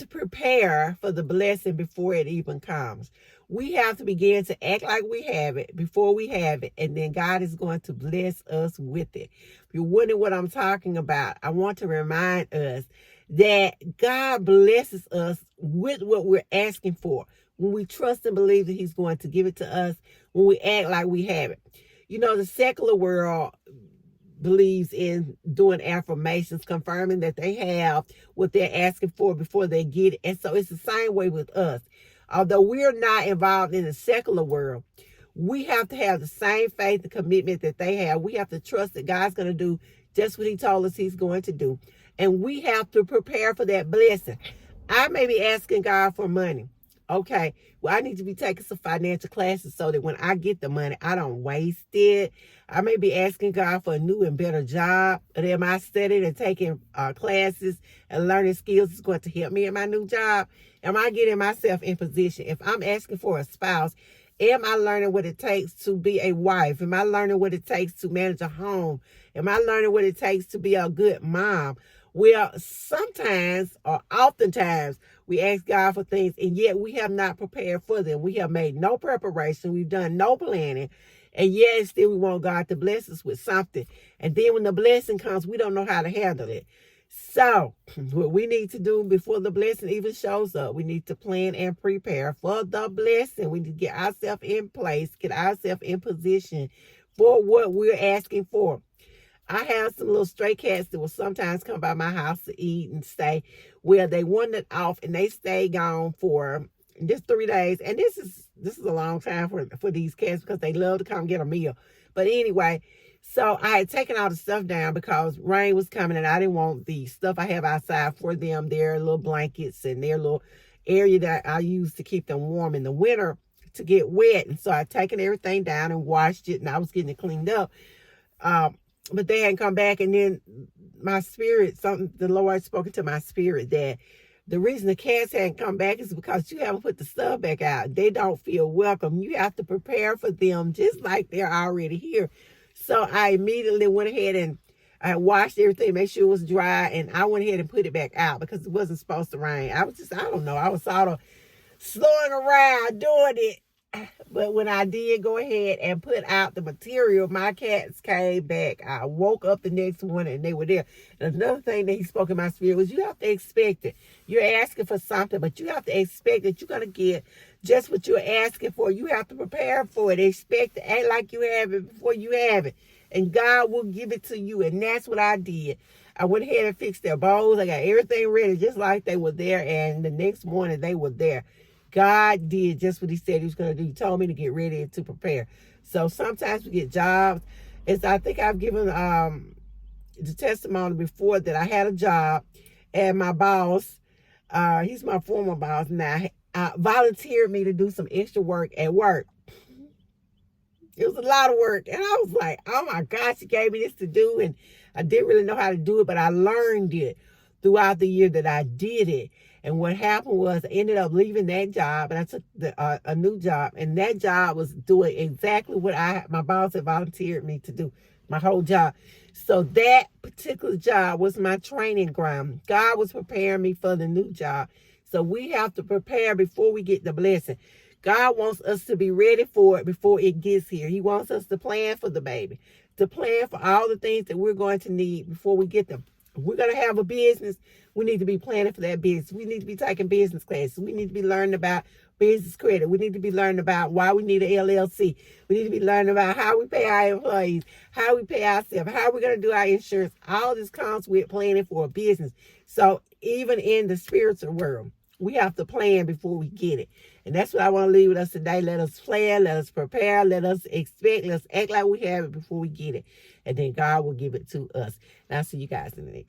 to prepare for the blessing before it even comes. We have to begin to act like we have it before we have it, and then God is going to bless us with it. If you're wondering what I'm talking about, I want to remind us that God blesses us with what we're asking for. When we trust and believe that he's going to give it to us, when we act like we have it. You know, the secular world believes in doing affirmations, confirming that they have what they're asking for before they get it. And so it's the same way with us. Although we're not involved in the secular world, we have to have the same faith and commitment that they have. We have to trust that God's going to do just what he told us he's going to do. And we have to prepare for that blessing. I may be asking God for money. Okay, well, I need to be taking some financial classes so that when I get the money, I don't waste it. I may be asking God for a new and better job. And am I studying and taking classes and learning skills that's going to help me in my new job? Am I getting myself in position? If I'm asking for a spouse, am I learning what it takes to be a wife? Am I learning what it takes to manage a home? Am I learning what it takes to be a good mom? Well, sometimes or oftentimes we ask God for things and yet we have not prepared for them. We have made no preparation. We've done no planning. And yet still we want God to bless us with something. And then when the blessing comes, we don't know how to handle it. So what we need to do before the blessing even shows up, we need to plan and prepare for the blessing. We need to get ourselves in place, get ourselves in position for what we're asking for. I have some little stray cats that will sometimes come by my house to eat and stay. Well, they wandered off and they stayed gone for just 3 days. And this is a long time for these cats because they love to come get a meal. But anyway, so I had taken all the stuff down because rain was coming and I didn't want the stuff I have outside for them, their little blankets and their little area that I use to keep them warm in the winter to get wet. And so I'd taken everything down and washed it and I was getting it cleaned up. But they hadn't come back. And then my spirit, the Lord spoke to my spirit that the reason the cats hadn't come back is because you haven't put the stuff back out. They don't feel welcome. You have to prepare for them just like they're already here. So I immediately went ahead and I washed everything, made sure it was dry. And I went ahead and put it back out because it wasn't supposed to rain. I don't know. I was sort of slowing around doing it. But when I did go ahead and put out the material, my cats came back. I woke up the next morning and they were there. And another thing that he spoke in my spirit was you have to expect it. You're asking for something, but you have to expect that you're going to get just what you're asking for. You have to prepare for it. Expect to act like you have it before you have it. And God will give it to you. And that's what I did. I went ahead and fixed their bowls. I got everything ready just like they were there. And the next morning they were there. God did just what he said he was going to do. He told me to get ready and to prepare. So sometimes we get jobs. I think I've given the testimony before that I had a job and my boss, he's my former boss now, volunteered me to do some extra work at work. It was a lot of work. And I was like, oh my gosh, he gave me this to do. And I didn't really know how to do it, but I learned it throughout the year that I did it. And what happened was I ended up leaving that job and I took a new job. And that job was doing exactly what my boss had volunteered me to do, my whole job. So that particular job was my training ground. God was preparing me for the new job. So we have to prepare before we get the blessing. God wants us to be ready for it before it gets here. He wants us to plan for the baby, to plan for all the things that we're going to need before we get them. If we're going to have a business, we need to be planning for that business. We need to be taking business classes. We need to be learning about business credit. We need to be learning about why we need an LLC. We need to be learning about how we pay our employees, how we pay ourselves, how we're going to do our insurance. All this comes with planning for a business. So even in the spiritual world, we have to plan before we get it. And that's what I want to leave with us today. Let us plan, let us prepare, let us expect, let's act like we have it before we get it. And then God will give it to us. And I'll see you guys in the next.